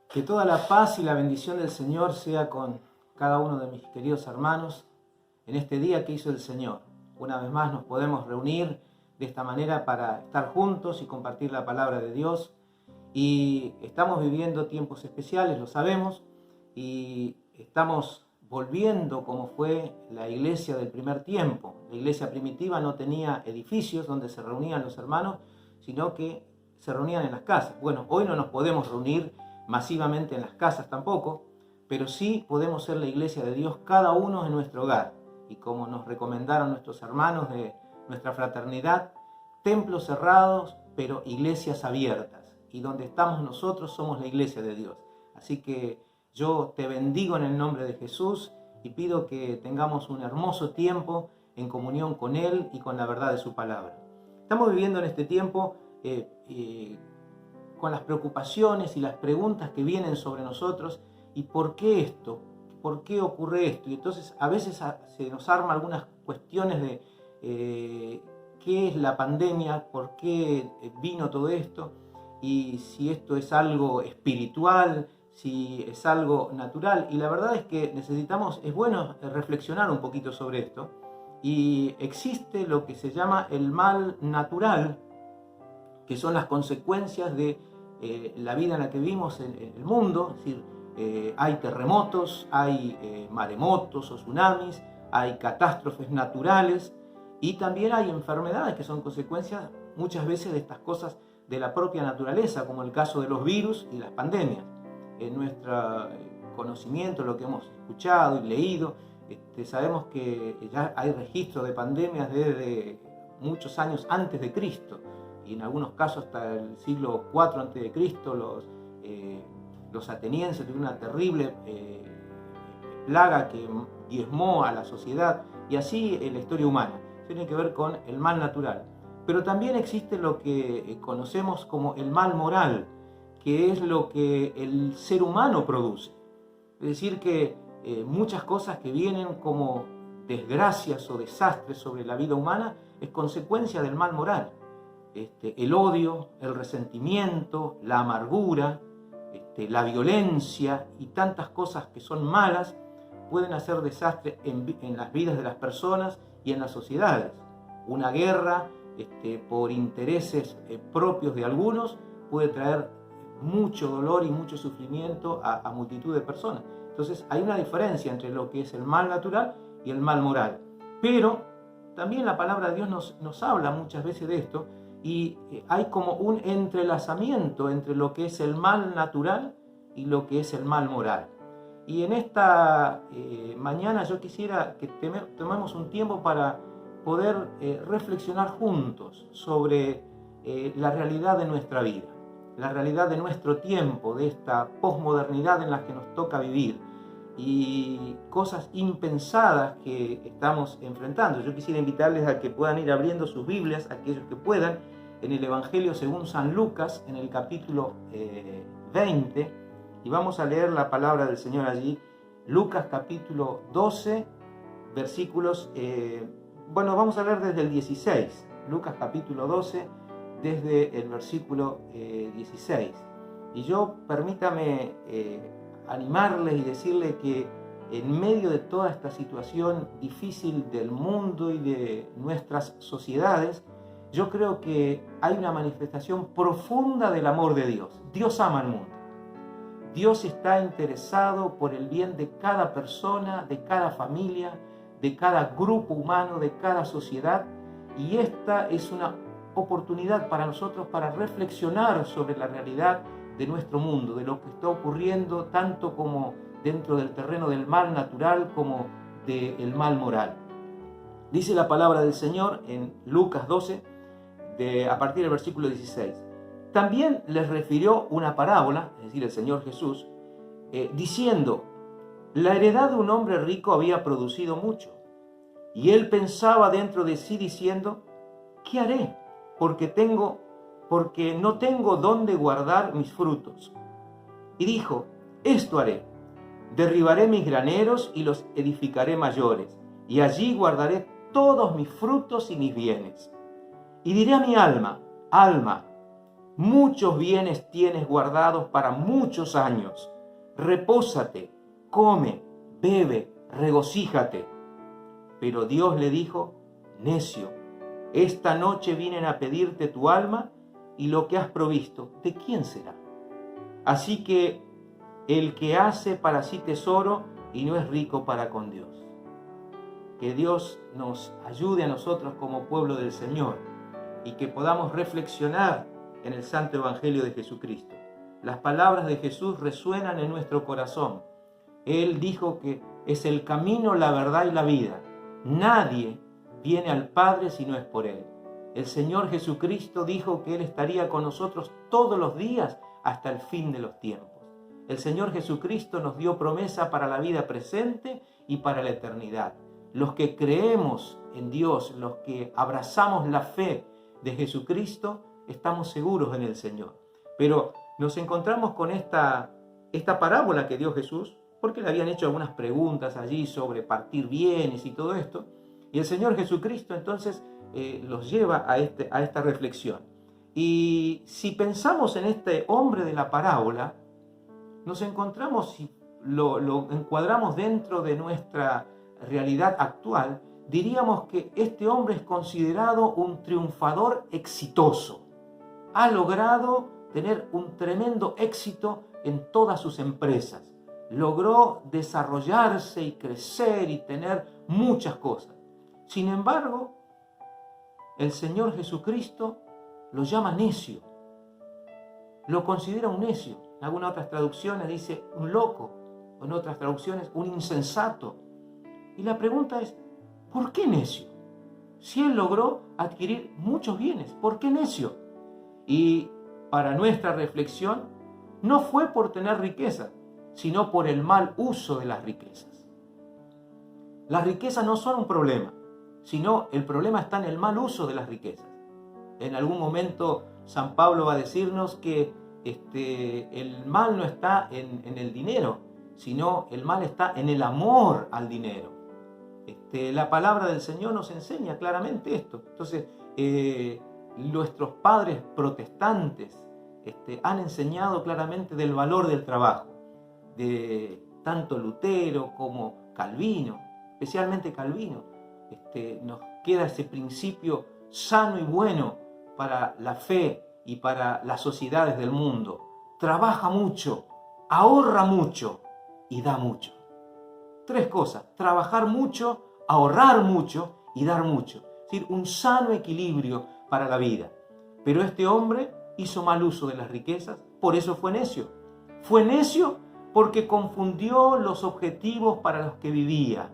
Que toda la paz y la bendición del Señor sea con cada uno de mis queridos hermanos en este día que hizo el Señor. Una vez más nos podemos reunir de esta manera para estar juntos y compartir la palabra de Dios. Y estamos viviendo tiempos especiales, lo sabemos, y estamos volviendo como fue la iglesia del primer tiempo. La iglesia primitiva no tenía edificios donde se reunían los hermanos, sino que se reunían en las casas. Bueno, hoy no nos podemos reunir masivamente en las casas tampoco, pero sí podemos ser la iglesia de Dios cada uno en nuestro hogar. Y como nos recomendaron nuestros hermanos de nuestra fraternidad, templos cerrados, pero iglesias abiertas. Y donde estamos nosotros somos la iglesia de Dios. Así que yo te bendigo en el nombre de Jesús y pido que tengamos un hermoso tiempo en comunión con Él y con la verdad de su palabra. Estamos viviendo en este tiempo con las preocupaciones y las preguntas que vienen sobre nosotros. ¿Y por qué esto? ¿Por qué ocurre esto? Y entonces a veces se nos arman algunas cuestiones de qué es la pandemia, por qué vino todo esto, y si esto es algo espiritual, si es algo natural. Y la verdad es que es bueno reflexionar un poquito sobre esto. Y existe lo que se llama el mal natural, que son las consecuencias de la vida en la que vivimos en el mundo. Es decir, hay terremotos, hay maremotos o tsunamis, hay catástrofes naturales y también hay enfermedades que son consecuencias muchas veces de estas cosas de la propia naturaleza, como el caso de los virus y las pandemias. En nuestro conocimiento, lo que hemos escuchado y leído, sabemos que ya hay registro de pandemias desde muchos años antes de Cristo, y en algunos casos hasta el siglo IV a.C. Los atenienses tuvieron una terrible plaga que diezmó a la sociedad, y así en la historia humana. Tiene que ver con el mal natural. Pero también existe lo que conocemos como el mal moral, que es lo que el ser humano produce. Es decir, que muchas cosas que vienen como desgracias o desastres sobre la vida humana es consecuencia del mal moral. El odio, el resentimiento, la amargura, la violencia y tantas cosas que son malas pueden hacer desastre en las vidas de las personas y en las sociedades. Una guerra por intereses propios de algunos puede traer mucho dolor y mucho sufrimiento a multitud de personas. Entonces hay una diferencia entre lo que es el mal natural y el mal moral. Pero también la palabra de Dios nos habla muchas veces de esto, y hay como un entrelazamiento entre lo que es el mal natural y lo que es el mal moral. Y en esta mañana yo quisiera que tomemos un tiempo para poder reflexionar juntos sobre la realidad de nuestra vida, la realidad de nuestro tiempo, de esta posmodernidad en la que nos toca vivir, y cosas impensadas que estamos enfrentando. Yo quisiera invitarles a que puedan ir abriendo sus Biblias, aquellos que puedan, en el Evangelio según San Lucas, en el capítulo 20, y vamos a leer la palabra del Señor allí. Lucas capítulo 12, versículos, vamos a leer desde el 16, Lucas capítulo 12, desde el versículo 16. Y yo, permítame animarles y decirles que en medio de toda esta situación difícil del mundo y de nuestras sociedades, yo creo que hay una manifestación profunda del amor de Dios. Dios ama al mundo. Dios está interesado por el bien de cada persona, de cada familia, de cada grupo humano, de cada sociedad, y esta es una oportunidad para nosotros para reflexionar sobre la realidad de nuestro mundo, de lo que está ocurriendo tanto como dentro del terreno del mal natural como del mal moral. Dice la palabra del Señor en Lucas 12, a partir del versículo 16. También les refirió una parábola, es decir, el Señor Jesús, diciendo: la heredad de un hombre rico había producido mucho, y él pensaba dentro de sí diciendo: ¿qué haré? Porque no tengo dónde guardar mis frutos. Y dijo: esto haré, derribaré mis graneros y los edificaré mayores, y allí guardaré todos mis frutos y mis bienes. Y diré a mi alma: alma, muchos bienes tienes guardados para muchos años. Repósate, come, bebe, regocíjate. Pero Dios le dijo: necio, esta noche vienen a pedirte tu alma, y lo que has provisto, ¿de quién será? Así que el que hace para sí tesoro y no es rico para con Dios. Que Dios nos ayude a nosotros como pueblo del Señor y que podamos reflexionar en el Santo Evangelio de Jesucristo. Las palabras de Jesús resuenan en nuestro corazón. Él dijo que es el camino, la verdad y la vida. Nadie viene al Padre si no es por Él. El Señor Jesucristo dijo que Él estaría con nosotros todos los días hasta el fin de los tiempos. El Señor Jesucristo nos dio promesa para la vida presente y para la eternidad. Los que creemos en Dios, los que abrazamos la fe de Jesucristo, estamos seguros en el Señor. Pero nos encontramos con esta parábola que dio Jesús, porque le habían hecho algunas preguntas allí sobre partir bienes y todo esto. Y el Señor Jesucristo entonces los lleva a esta reflexión. Y si pensamos en este hombre de la parábola, nos encontramos, si lo encuadramos dentro de nuestra realidad actual, diríamos que este hombre es considerado un triunfador exitoso. Ha logrado tener un tremendo éxito en todas sus empresas. Logró desarrollarse y crecer y tener muchas cosas. Sin embargo, el Señor Jesucristo lo llama necio. Lo considera un necio. En algunas otras traducciones dice un loco. En otras traducciones un insensato. Y la pregunta es, ¿por qué necio? Si él logró adquirir muchos bienes, ¿por qué necio? Y para nuestra reflexión, no fue por tener riqueza, sino por el mal uso de las riquezas. Las riquezas no son un problema, sino el problema está en el mal uso de las riquezas. En algún momento San Pablo va a decirnos que el mal no está en el dinero, sino el mal está en el amor al dinero. La palabra del Señor nos enseña claramente esto. Entonces, nuestros padres protestantes han enseñado claramente del valor del trabajo, de tanto Lutero como Calvino, especialmente Calvino. Nos queda ese principio sano y bueno para la fe y para las sociedades del mundo. Trabaja mucho, ahorra mucho y da mucho. Tres cosas: trabajar mucho, ahorrar mucho y dar mucho. Es decir, un sano equilibrio para la vida. Pero este hombre hizo mal uso de las riquezas, por eso fue necio. Fue necio porque confundió los objetivos para los que vivía.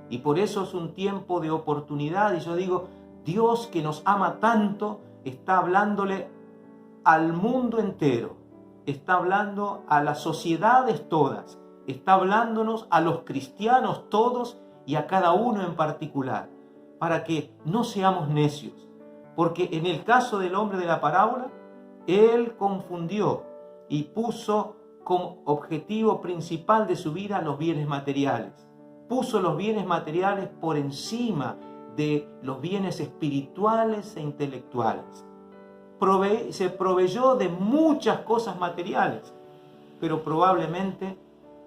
Y por eso es un tiempo de oportunidad. Y yo digo, Dios, que nos ama tanto, está hablándole al mundo entero. Está hablando a las sociedades todas. Está hablándonos a los cristianos todos y a cada uno en particular, para que no seamos necios. Porque en el caso del hombre de la parábola, él confundió y puso como objetivo principal de su vida los bienes materiales. Puso los bienes materiales por encima de los bienes espirituales e intelectuales. Se proveyó de muchas cosas materiales, pero probablemente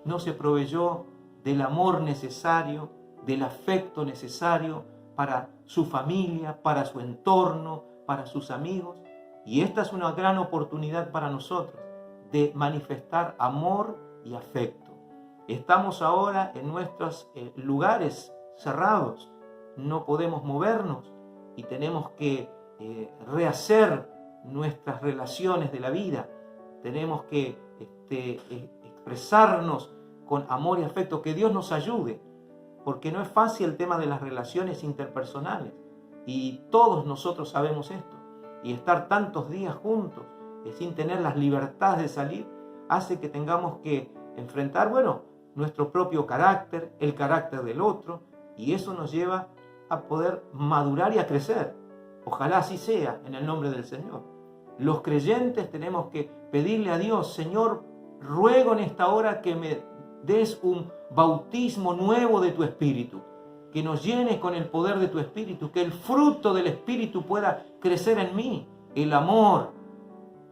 no se proveyó del amor necesario, del afecto necesario para su familia, para su entorno, para sus amigos. Y esta es una gran oportunidad para nosotros de manifestar amor y afecto. Estamos ahora en nuestros lugares cerrados, no podemos movernos y tenemos que rehacer nuestras relaciones de la vida. Tenemos que expresarnos con amor y afecto. Que Dios nos ayude, porque no es fácil el tema de las relaciones interpersonales y todos nosotros sabemos esto. Y estar tantos días juntos sin tener las libertades de salir hace que tengamos que enfrentar, nuestro propio carácter, el carácter del otro, y eso nos lleva a poder madurar y a crecer. Ojalá así sea, en el nombre del Señor. Los creyentes tenemos que pedirle a Dios: Señor, ruego en esta hora que me des un bautismo nuevo de tu Espíritu, que nos llenes con el poder de tu Espíritu, que el fruto del Espíritu pueda crecer en mí, el amor,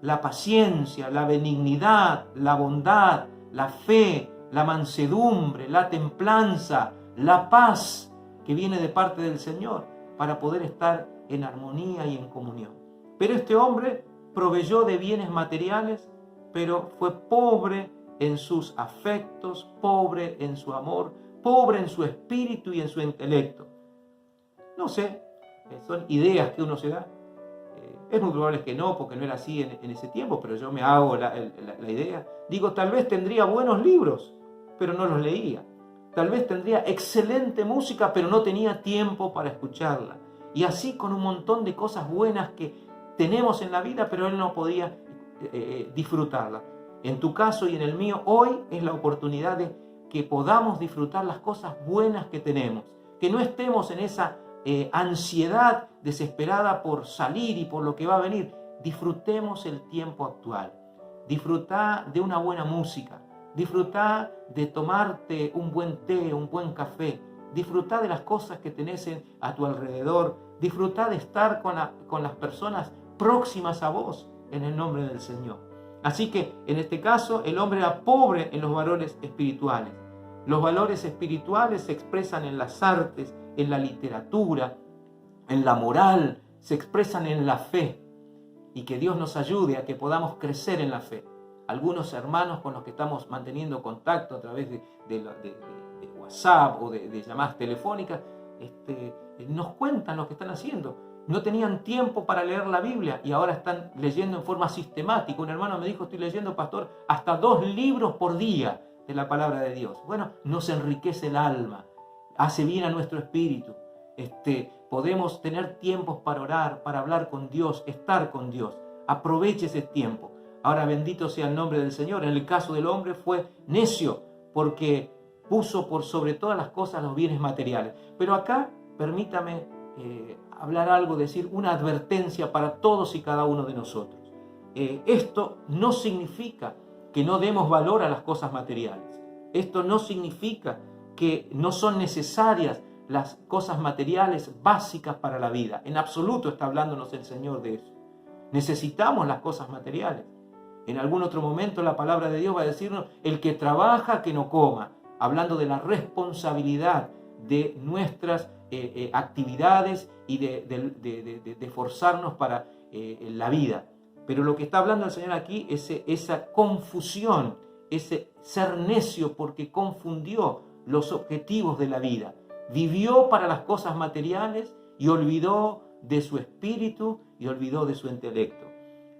la paciencia, la benignidad, la bondad, la fe, la mansedumbre, la templanza, la paz que viene de parte del Señor para poder estar en armonía y en comunión. Pero este hombre proveyó de bienes materiales, pero fue pobre en sus afectos, pobre en su amor, pobre en su espíritu y en su intelecto. No sé, son ideas que uno se da. Es muy probable que no, porque no era así en ese tiempo, pero yo me hago la idea. Digo, tal vez tendría buenos libros, pero no los leía. Tal vez tendría excelente música, pero no tenía tiempo para escucharla. Y así con un montón de cosas buenas que tenemos en la vida, pero él no podía disfrutarla. En tu caso y en el mío, hoy es la oportunidad de que podamos disfrutar las cosas buenas que tenemos. Que no estemos en esa ansiedad desesperada por salir y por lo que va a venir. Disfrutemos el tiempo actual. Disfrutá de una buena música. Disfrutá de tomarte un buen té, un buen café. Disfrutá de las cosas que tenés a tu alrededor. Disfrutá de estar con las personas próximas a vos en el nombre del Señor. Así que en este caso el hombre era pobre en los valores espirituales. Los valores espirituales se expresan en las artes, en la literatura, en la moral, se expresan en la fe. Y que Dios nos ayude a que podamos crecer en la fe. Algunos hermanos con los que estamos manteniendo contacto a través de WhatsApp o de llamadas telefónicas, nos cuentan lo que están haciendo. No tenían tiempo para leer la Biblia y ahora están leyendo en forma sistemática. Un hermano me dijo, estoy leyendo, pastor, hasta 2 libros por día de la palabra de Dios. Bueno, nos enriquece el alma, hace bien a nuestro espíritu. Podemos tener tiempos para orar, para hablar con Dios, estar con Dios. Aproveche ese tiempo. Ahora bendito sea el nombre del Señor. En el caso del hombre fue necio porque puso por sobre todas las cosas los bienes materiales. Pero acá, permítame hablar algo, decir una advertencia para todos y cada uno de nosotros. Esto no significa que no demos valor a las cosas materiales. Esto no significa que no son necesarias las cosas materiales básicas para la vida. En absoluto está hablándonos el Señor de eso. Necesitamos las cosas materiales. En algún otro momento la palabra de Dios va a decirnos, el que trabaja, que no coma. Hablando de la responsabilidad de nuestras actividades y de esforzarnos para la vida. Pero lo que está hablando el Señor aquí es esa confusión, ese ser necio porque confundió los objetivos de la vida. Vivió para las cosas materiales y olvidó de su espíritu y olvidó de su intelecto.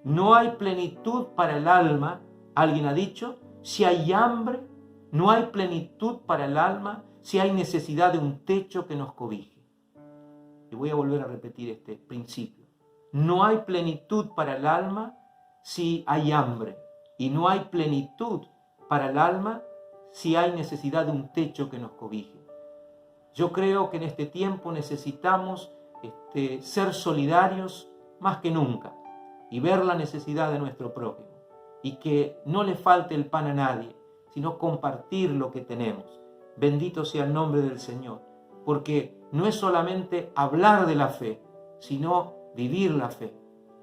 No hay plenitud para el alma, alguien ha dicho, si hay hambre, no hay plenitud para el alma, si hay necesidad de un techo que nos cobije. Y voy a volver a repetir este principio. No hay plenitud para el alma si hay hambre. Y no hay plenitud para el alma si hay necesidad de un techo que nos cobije. Yo creo que en este tiempo necesitamos ser solidarios más que nunca y ver la necesidad de nuestro prójimo. Y que no le falte el pan a nadie, sino compartir lo que tenemos. Bendito sea el nombre del Señor, porque no es solamente hablar de la fe, sino vivir la fe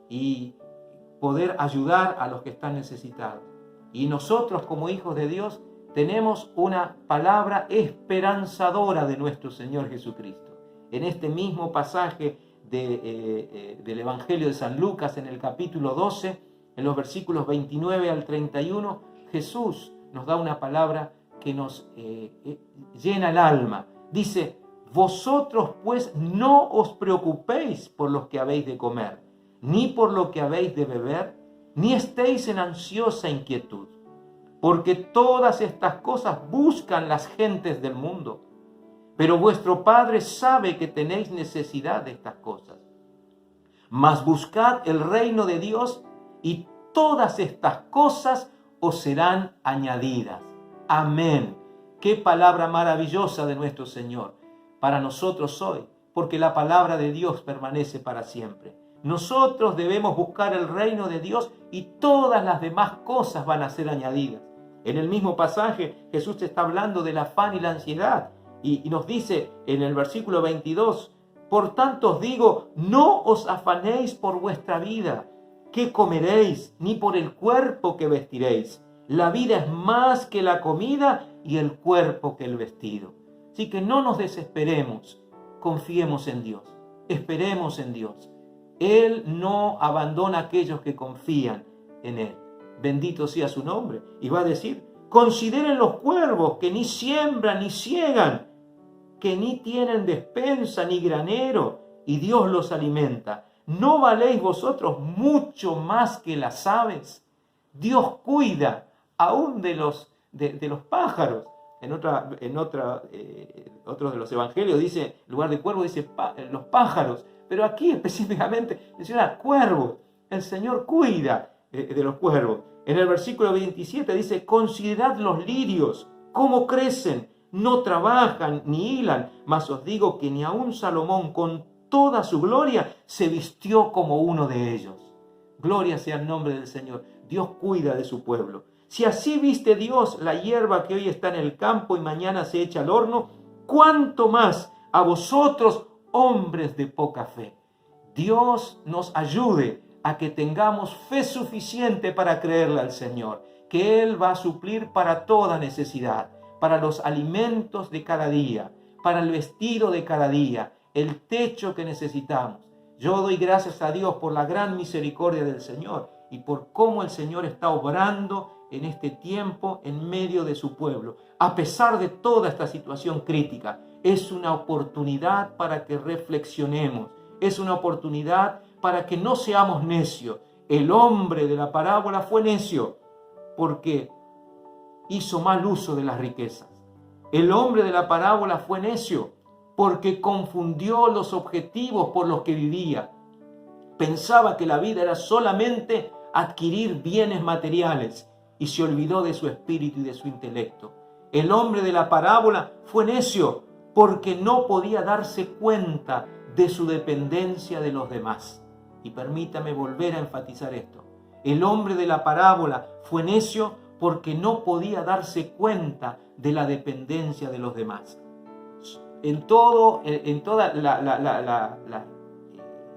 y poder ayudar a los que están necesitados. Y nosotros como hijos de Dios tenemos una palabra esperanzadora de nuestro Señor Jesucristo. En este mismo pasaje del Evangelio de San Lucas, en el capítulo 12, en los versículos 29 al 31, Jesús nos da una palabra que nos llena el alma. Dice, vosotros pues no os preocupéis por lo que habéis de comer, ni por lo que habéis de beber, ni estéis en ansiosa inquietud, porque todas estas cosas buscan las gentes del mundo, pero vuestro Padre sabe que tenéis necesidad de estas cosas. Mas buscad el reino de Dios y todas estas cosas os serán añadidas. Amén. Qué palabra maravillosa de nuestro Señor para nosotros hoy, porque la palabra de Dios permanece para siempre. Nosotros debemos buscar el reino de Dios y todas las demás cosas van a ser añadidas. En el mismo pasaje Jesús está hablando del afán y la ansiedad y nos dice en el versículo 22, por tanto os digo, no os afanéis por vuestra vida, qué comeréis, ni por el cuerpo que vestiréis. La vida es más que la comida y el cuerpo que el vestido. Así que no nos desesperemos, confiemos en Dios, esperemos en Dios. Él no abandona a aquellos que confían en Él. Bendito sea su nombre. Y va a decir, consideren los cuervos que ni siembran ni ciegan, que ni tienen despensa ni granero, y Dios los alimenta. ¿No valéis vosotros mucho más que las aves? Dios cuida aún de los pájaros. Otro de los evangelios dice, en lugar de cuervo dice los pájaros, pero aquí específicamente menciona cuervos. El Señor cuida de los cuervos. En el versículo 27 dice, considerad los lirios, cómo crecen, no trabajan ni hilan, mas os digo que ni aun Salomón con toda su gloria se vistió como uno de ellos. Gloria sea el nombre del Señor. Dios cuida de su pueblo. Si así viste Dios la hierba que hoy está en el campo y mañana se echa al horno, ¿cuánto más a vosotros, hombres de poca fe? Dios nos ayude a que tengamos fe suficiente para creerle al Señor, que Él va a suplir para toda necesidad, para los alimentos de cada día, para el vestido de cada día, el techo que necesitamos. Yo doy gracias a Dios por la gran misericordia del Señor y por cómo el Señor está obrando en este tiempo en medio de su pueblo. A pesar de toda esta situación crítica, es una oportunidad para que reflexionemos, es una oportunidad para que no seamos necios. El hombre de la parábola fue necio porque hizo mal uso de las riquezas. El hombre de la parábola fue necio porque confundió los objetivos por los que vivía. Pensaba que la vida era solamente adquirir bienes materiales y se olvidó de su espíritu y de su intelecto. El hombre de la parábola fue necio porque no podía darse cuenta de su dependencia de los demás. Y permítame volver a enfatizar esto. El hombre de la parábola fue necio porque no podía darse cuenta de la dependencia de los demás. En toda la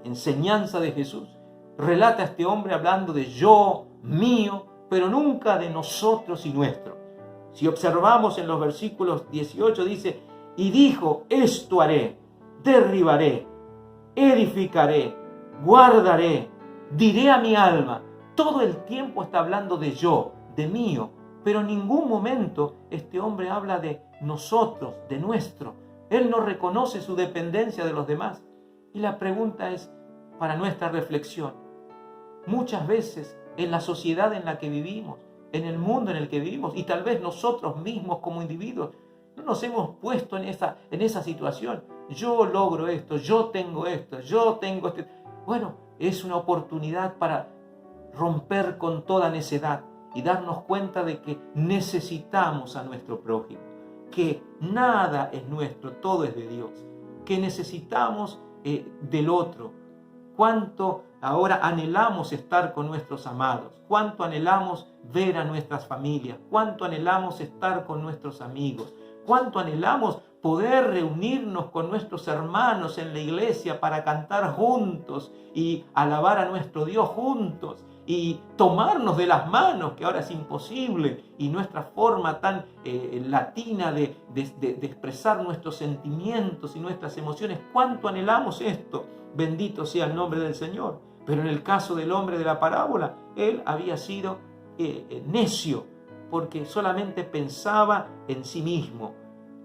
enseñanza de Jesús, relata a este hombre hablando de yo, mío, pero nunca de nosotros y nuestro. Si observamos en los versículos 18 dice, y dijo, esto haré, derribaré, edificaré, guardaré, diré a mi alma. Todo el tiempo está hablando de yo, de mío, pero en ningún momento este hombre habla de nosotros, de nuestro. Él no reconoce su dependencia de los demás. Y la pregunta es para nuestra reflexión. Muchas veces en la sociedad en la que vivimos, en el mundo en el que vivimos, y tal vez nosotros mismos como individuos, no nos hemos puesto en esa situación. Yo logro esto, yo tengo esto. Bueno, es una oportunidad para romper con toda necedad y darnos cuenta de que necesitamos a nuestro prójimo, que nada es nuestro, todo es de Dios, que necesitamos del otro. Cuánto ahora anhelamos estar con nuestros amados, cuánto anhelamos ver a nuestras familias, cuánto anhelamos estar con nuestros amigos, cuánto anhelamos poder reunirnos con nuestros hermanos en la iglesia para cantar juntos y alabar a nuestro Dios juntos y tomarnos de las manos, que ahora es imposible, y nuestra forma tan latina de expresar nuestros sentimientos y nuestras emociones. Cuánto anhelamos esto. Bendito sea el nombre del Señor. Pero en el caso del hombre de la parábola, él había sido necio porque solamente pensaba en sí mismo.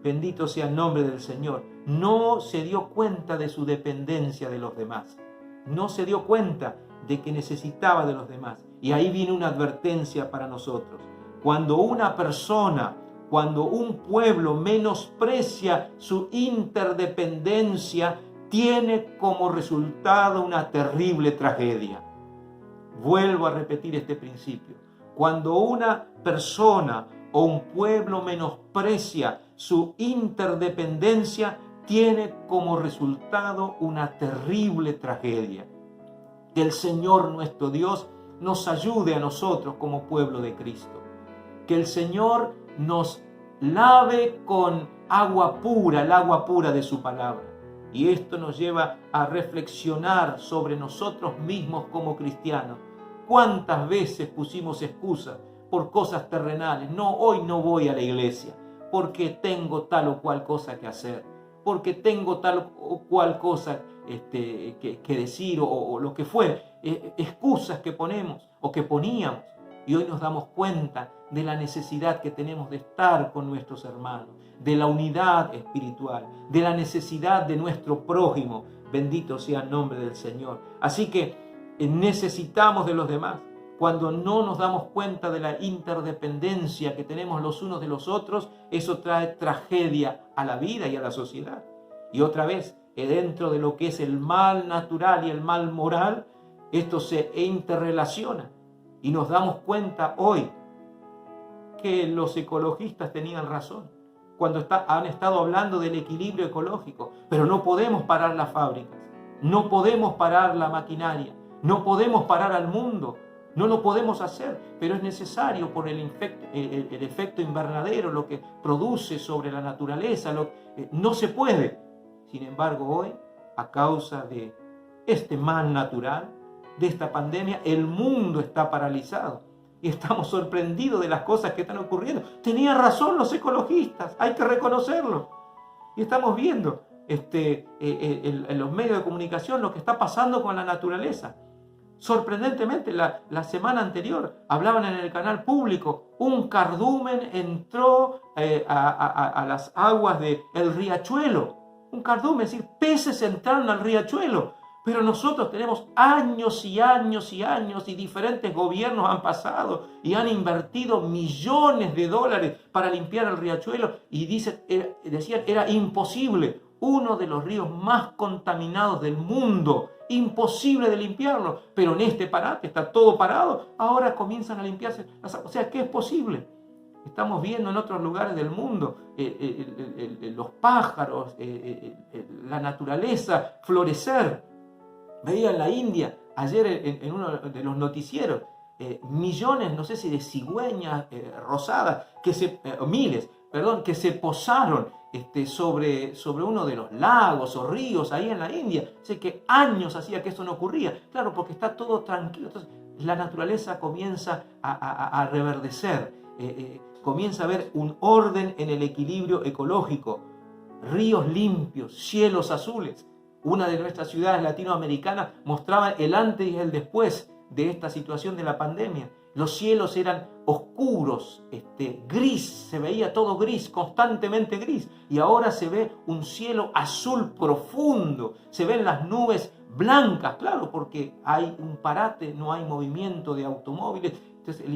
Bendito sea el nombre del Señor. No se dio cuenta de su dependencia de los demás. No se dio cuenta de que necesitaba de los demás. Y ahí viene una advertencia para nosotros. Cuando una persona, cuando un pueblo menosprecia su interdependencia, tiene como resultado una terrible tragedia. Vuelvo a repetir este principio. Cuando una persona o un pueblo menosprecia su interdependencia, tiene como resultado una terrible tragedia. Que el Señor nuestro Dios nos ayude a nosotros como pueblo de Cristo. Que el Señor nos lave con agua pura, el agua pura de su palabra. Y esto nos lleva a reflexionar sobre nosotros mismos como cristianos ¿Cuántas veces pusimos excusas por cosas terrenales? No, hoy no voy a la iglesia porque tengo tal o cual cosa que hacer, porque tengo tal o cual cosa que decir o lo que fue. Excusas que ponemos o que poníamos. Y hoy nos damos cuenta de la necesidad que tenemos de estar con nuestros hermanos, de la unidad espiritual, de la necesidad de nuestro prójimo. Bendito sea el nombre del Señor. Así que necesitamos de los demás. Cuando no nos damos cuenta de la interdependencia que tenemos los unos de los otros, eso trae tragedia a la vida y a la sociedad. Y otra vez, dentro de lo que es el mal natural y el mal moral, esto se interrelaciona. Y nos damos cuenta hoy que los ecologistas tenían razón cuando han estado hablando del equilibrio ecológico. Pero no podemos parar las fábricas, no podemos parar la maquinaria, no podemos parar al mundo, no lo podemos hacer, pero es necesario por el efecto invernadero, lo que produce sobre la naturaleza, no se puede. Sin embargo, hoy, a causa de este mal natural, de esta pandemia, el mundo está paralizado y estamos sorprendidos de las cosas que están ocurriendo. Tenían razón los ecologistas, hay que reconocerlo. Y estamos viendo en los medios de comunicación lo que está pasando con la naturaleza. Sorprendentemente, la semana anterior hablaban en el canal público, un cardumen entró a las aguas del riachuelo. Un cardumen, es decir, peces entraron al riachuelo. Pero nosotros tenemos años y años y años y diferentes gobiernos han pasado y han invertido millones de dólares para limpiar el riachuelo y decían era imposible, uno de los ríos más contaminados del mundo, imposible de limpiarlo, pero en este parate está todo parado, ahora comienzan a limpiarse, o sea, ¿qué es posible? Estamos viendo en otros lugares del mundo los pájaros, la naturaleza florecer. Veía en la India, ayer en uno de los noticieros, millones, no sé si de cigüeñas rosadas, miles, que se posaron sobre uno de los lagos o ríos ahí en la India. Sé que años hacía que eso no ocurría. Claro, porque está todo tranquilo. Entonces, la naturaleza comienza a reverdecer, comienza a haber un orden en el equilibrio ecológico. Ríos limpios, cielos azules. Una de nuestras ciudades latinoamericanas mostraba el antes y el después de esta situación de la pandemia. Los cielos eran oscuros, gris, se veía todo gris, constantemente gris. Y ahora se ve un cielo azul profundo, se ven las nubes blancas, claro, porque hay un parate, no hay movimiento de automóviles. Entonces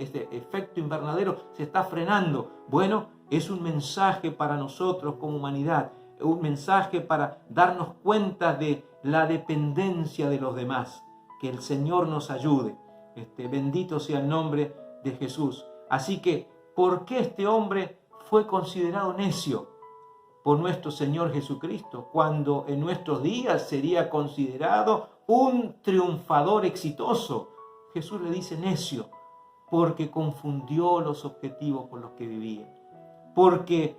este efecto invernadero se está frenando. Bueno, es un mensaje para nosotros como humanidad. Un mensaje para darnos cuenta de la dependencia de los demás. Que el Señor nos ayude. Bendito sea el nombre de Jesús. Así que, ¿por qué este hombre fue considerado necio por nuestro Señor Jesucristo, cuando en nuestros días sería considerado un triunfador exitoso? Jesús le dice necio, porque confundió los objetivos por los que vivía. Porque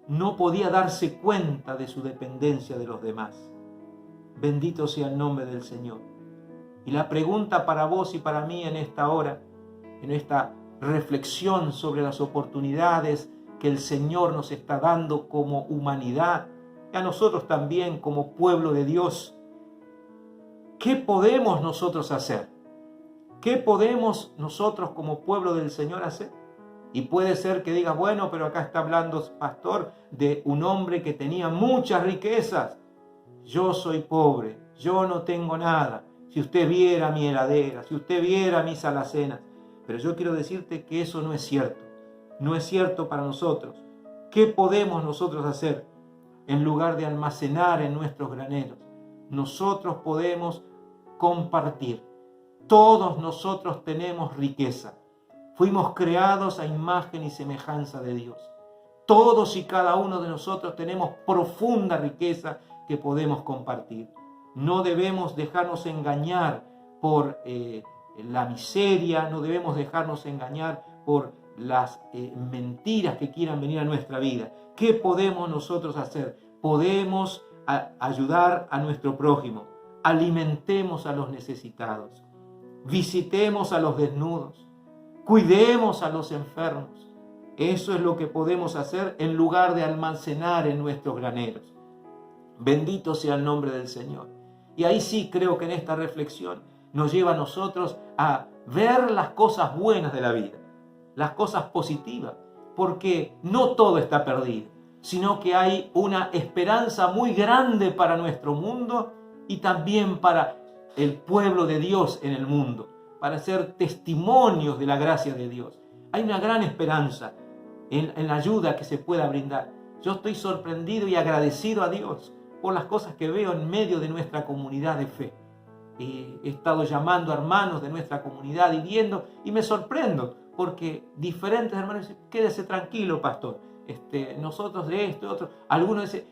no podía darse cuenta de su dependencia de los demás. Bendito sea el nombre del Señor. Y la pregunta para vos y para mí en esta hora, en esta reflexión sobre las oportunidades que el Señor nos está dando como humanidad, y a nosotros también como pueblo de Dios, ¿qué podemos nosotros hacer? ¿Qué podemos nosotros como pueblo del Señor hacer? Y puede ser que digas, bueno, pero acá está hablando, pastor, de un hombre que tenía muchas riquezas. Yo soy pobre, yo no tengo nada. Si usted viera mi heladera, si usted viera mis alacenas. Pero yo quiero decirte que eso no es cierto. No es cierto para nosotros. ¿Qué podemos nosotros hacer en lugar de almacenar en nuestros graneros? Nosotros podemos compartir. Todos nosotros tenemos riqueza. Fuimos creados a imagen y semejanza de Dios. Todos y cada uno de nosotros tenemos profunda riqueza que podemos compartir. No debemos dejarnos engañar por la miseria, no debemos dejarnos engañar por las mentiras que quieran venir a nuestra vida. ¿Qué podemos nosotros hacer? Podemos ayudar a nuestro prójimo. Alimentemos a los necesitados. visitemos a los desnudos, cuidemos a los enfermos. Eso es lo que podemos hacer en lugar de almacenar en nuestros graneros. Bendito sea el nombre del Señor. Y ahí sí creo que en esta reflexión nos lleva a nosotros a ver las cosas buenas de la vida, las cosas positivas, porque no todo está perdido, sino que hay una esperanza muy grande para nuestro mundo y también para el pueblo de Dios en el mundo, para ser testimonios de la gracia de Dios. Hay una gran esperanza en la ayuda que se pueda brindar. Yo estoy sorprendido y agradecido a Dios por las cosas que veo en medio de nuestra comunidad de fe. He estado llamando a hermanos de nuestra comunidad y viendo, y me sorprendo, porque diferentes hermanos dicen, quédese tranquilo, pastor, nosotros de esto y otro. Algunos dicen,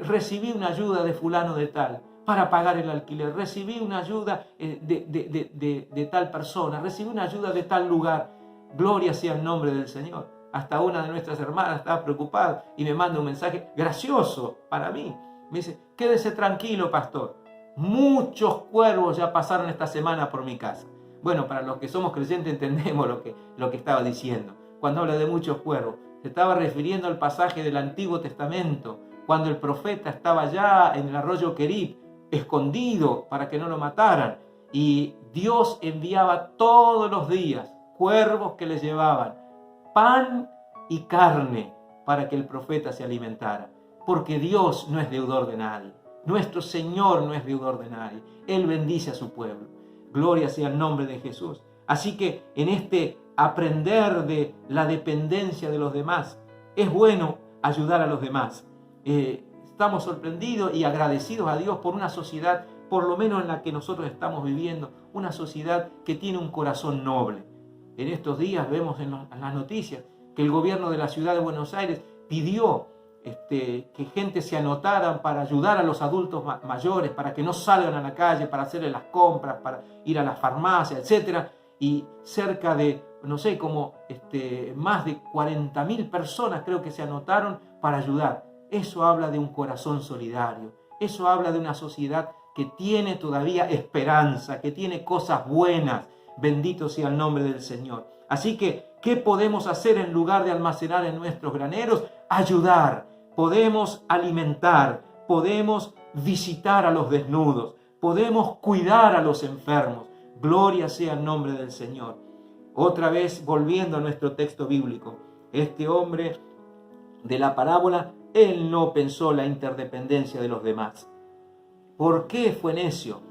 recibí una ayuda de fulano de tal para pagar el alquiler, recibí una ayuda de tal persona, recibí una ayuda de tal lugar. Gloria sea el nombre del Señor. Hasta una de nuestras hermanas estaba preocupada y me manda un mensaje gracioso para mí. Me dice, quédese tranquilo, pastor. Muchos cuervos ya pasaron esta semana por mi casa. Bueno, para los que somos creyentes entendemos lo que estaba diciendo. Cuando habla de muchos cuervos, se estaba refiriendo al pasaje del Antiguo Testamento, cuando el profeta estaba ya en el arroyo Querib, escondido para que no lo mataran. Y Dios enviaba todos los días cuervos que les llevaban pan y carne para que el profeta se alimentara. Porque Dios no es deudor de nadie. Nuestro Señor no es deudor de nadie. Él bendice a su pueblo. Gloria sea el nombre de Jesús. Así que en este aprender de la dependencia de los demás, es bueno ayudar a los demás. Estamos sorprendidos y agradecidos a Dios por una sociedad, por lo menos en la que nosotros estamos viviendo, una sociedad que tiene un corazón noble. En estos días vemos en las noticias que el gobierno de la ciudad de Buenos Aires pidió que gente se anotaran para ayudar a los adultos mayores, para que no salgan a la calle, para hacerles las compras, para ir a la farmacia, etc. Y cerca de, no sé, como más de 40.000 personas creo que se anotaron para ayudar. Eso habla de un corazón solidario. Eso habla de una sociedad que tiene todavía esperanza, que tiene cosas buenas. Bendito sea el nombre del Señor. Así que, ¿qué podemos hacer en lugar de almacenar en nuestros graneros? Ayudar. Podemos alimentar, podemos visitar a los desnudos, podemos cuidar a los enfermos. Gloria sea el nombre del Señor. Otra vez, volviendo a nuestro texto bíblico, este hombre de la parábola, él no pensó la interdependencia de los demás. ¿Por qué fue necio?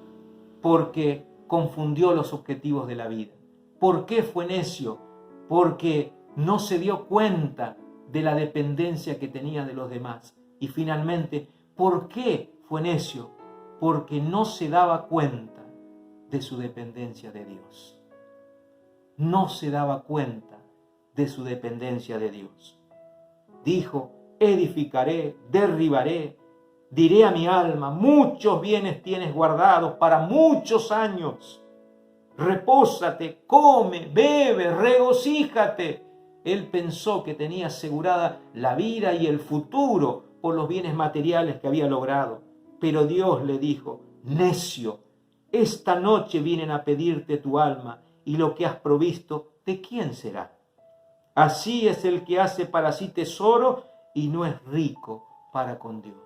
Porque confundió los objetivos de la vida. ¿Por qué fue necio? Porque no se dio cuenta de la dependencia que tenía de los demás. Y finalmente, ¿por qué fue necio? Porque no se daba cuenta de su dependencia de Dios. No se daba cuenta de su dependencia de Dios. Dijo, edificaré, derribaré, diré a mi alma, muchos bienes tienes guardados para muchos años. Repósate, come, bebe, regocíjate. Él pensó que tenía asegurada la vida y el futuro por los bienes materiales que había logrado. Pero Dios le dijo, necio, esta noche vienen a pedirte tu alma y lo que has provisto, ¿de quién será? Así es el que hace para sí tesoro y no es rico para con Dios.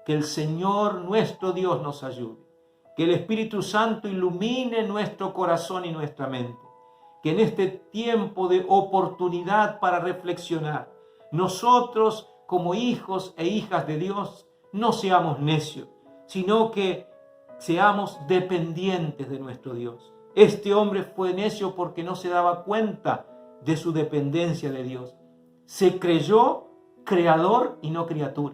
Que el Señor nuestro Dios nos ayude. Que el Espíritu Santo ilumine nuestro corazón y nuestra mente. Que en este tiempo de oportunidad para reflexionar, nosotros como hijos e hijas de Dios no seamos necios, sino que seamos dependientes de nuestro Dios. Este hombre fue necio porque no se daba cuenta de su dependencia de Dios. Se creyó creador y no criatura.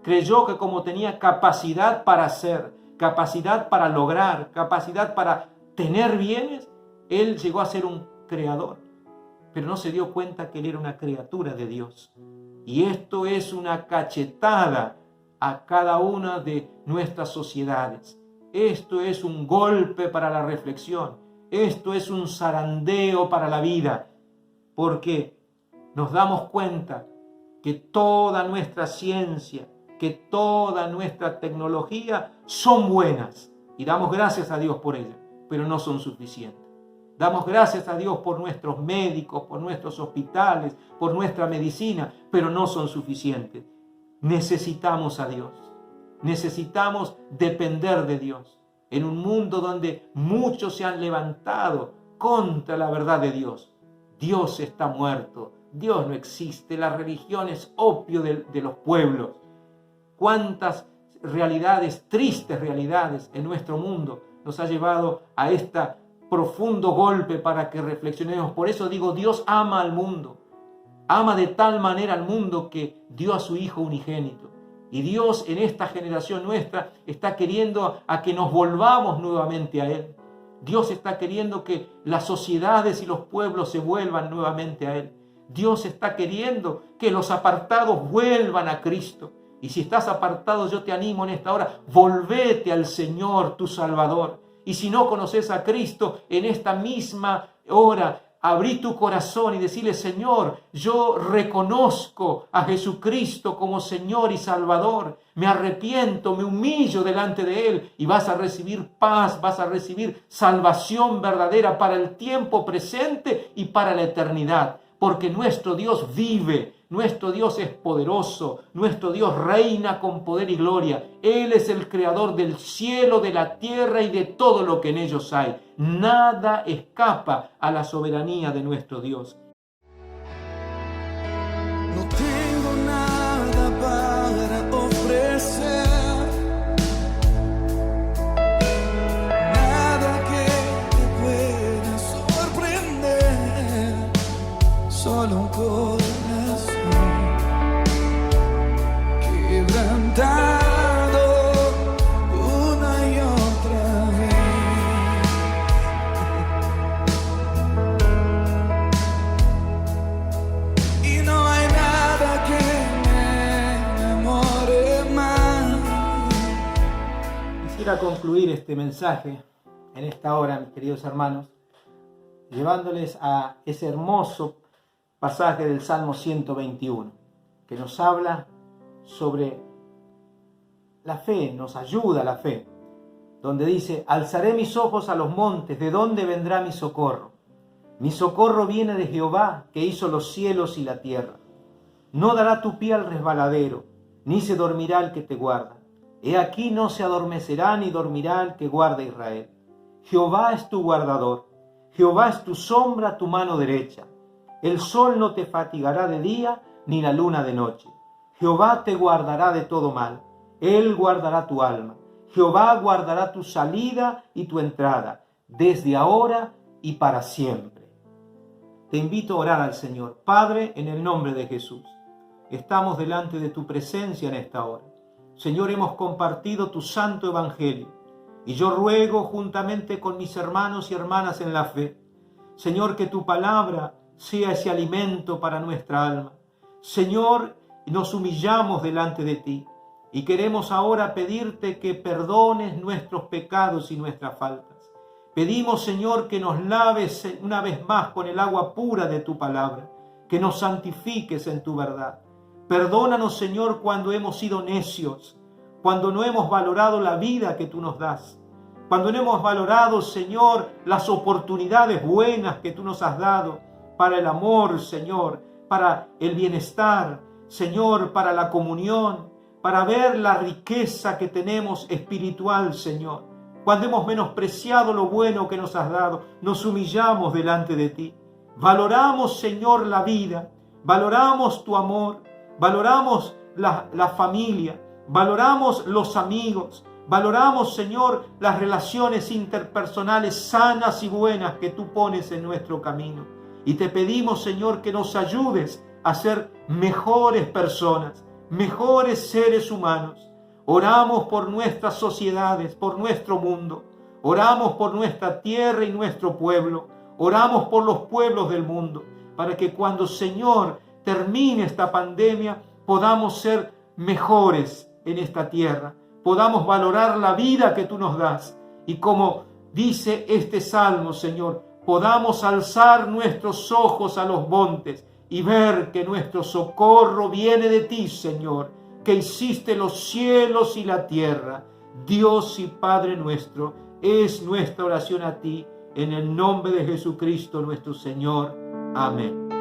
Creyó que como tenía capacidad para hacer, capacidad para lograr, capacidad para tener bienes, él llegó a ser un creador, pero no se dio cuenta que él era una criatura de Dios. Y esto es una cachetada a cada una de nuestras sociedades. Esto es un golpe para la reflexión. Esto es un zarandeo para la vida, porque nos damos cuenta que toda nuestra ciencia, que toda nuestra tecnología son buenas y damos gracias a Dios por ellas. pero no son suficientes. Damos gracias a Dios por nuestros médicos, por nuestros hospitales, por nuestra medicina, pero no son suficientes. Necesitamos a Dios. Necesitamos depender de Dios. En un mundo donde muchos se han levantado contra la verdad de Dios. Dios está muerto. Dios no existe. La religión es opio de los pueblos. ¿Cuántas realidades, tristes realidades en nuestro mundo nos ha llevado a este profundo golpe para que reflexionemos? Por eso digo, Dios ama al mundo. Ama de tal manera al mundo que dio a su Hijo unigénito. Y Dios en esta generación nuestra está queriendo a que nos volvamos nuevamente a Él. Dios está queriendo que las sociedades y los pueblos se vuelvan nuevamente a Él. Dios está queriendo que los apartados vuelvan a Cristo. Y si estás apartado, yo te animo en esta hora, volvete al Señor, tu Salvador. Y si no conoces a Cristo, en esta misma hora, abrí tu corazón y decirle, Señor, yo reconozco a Jesucristo como Señor y Salvador. Me arrepiento, me humillo delante de Él y vas a recibir paz, vas a recibir salvación verdadera para el tiempo presente y para la eternidad. Porque nuestro Dios vive, nuestro Dios es poderoso, nuestro Dios reina con poder y gloria. Él es el creador del cielo, de la tierra y de todo lo que en ellos hay. Nada escapa a la soberanía de nuestro Dios. No tengo nada para ofrecer, nada que te pueda sorprender, solo un corazón quebrantado una y otra vez. Y no hay nada que me enamore más. Quisiera concluir este mensaje en esta hora, mis queridos hermanos, llevándoles a ese hermoso pasaje del Salmo 121, que nos habla sobre la fe, nos ayuda la fe, donde dice, alzaré mis ojos a los montes, ¿de dónde vendrá mi socorro? Mi socorro viene de Jehová, que hizo los cielos y la tierra. No dará tu pie al resbaladero, ni se dormirá el que te guarda. He aquí no se adormecerá ni dormirá el que guarda Israel. Jehová es tu guardador, Jehová es tu sombra, tu mano derecha. El sol no te fatigará de día, ni la luna de noche. Jehová te guardará de todo mal, Él guardará tu alma. Jehová guardará tu salida y tu entrada, desde ahora y para siempre. Te invito a orar al Señor. Padre, en el nombre de Jesús, estamos delante de tu presencia en esta hora. Señor, hemos compartido tu santo evangelio, y yo ruego juntamente con mis hermanos y hermanas en la fe, Señor, que tu palabra sea ese alimento para nuestra alma. Señor, nos humillamos delante de ti y queremos ahora pedirte que perdones nuestros pecados y nuestras faltas. Pedimos, Señor, que nos laves una vez más con el agua pura de tu palabra, que nos santifiques en tu verdad. Perdónanos, Señor, cuando hemos sido necios, cuando no hemos valorado la vida que tú nos das, cuando no hemos valorado, Señor, las oportunidades buenas que tú nos has dado para el amor, Señor, para el bienestar, Señor, para la comunión, para ver la riqueza que tenemos espiritual, Señor. Cuando hemos menospreciado lo bueno que nos has dado, nos humillamos delante de ti. Valoramos, Señor, la vida, valoramos tu amor, valoramos la familia, valoramos los amigos, valoramos, Señor, las relaciones interpersonales sanas y buenas que tú pones en nuestro camino. Y te pedimos, Señor, que nos ayudes a ser mejores personas, mejores seres humanos. Oramos por nuestras sociedades, por nuestro mundo. Oramos por nuestra tierra y nuestro pueblo. Oramos por los pueblos del mundo, para que cuando, Señor, termine esta pandemia, podamos ser mejores en esta tierra. Podamos valorar la vida que tú nos das. Y como dice este salmo, Señor, podamos alzar nuestros ojos a los montes y ver que nuestro socorro viene de ti, Señor, que hiciste los cielos y la tierra. Dios y Padre nuestro, Es nuestra oración a ti, en el nombre de Jesucristo nuestro Señor. Amén.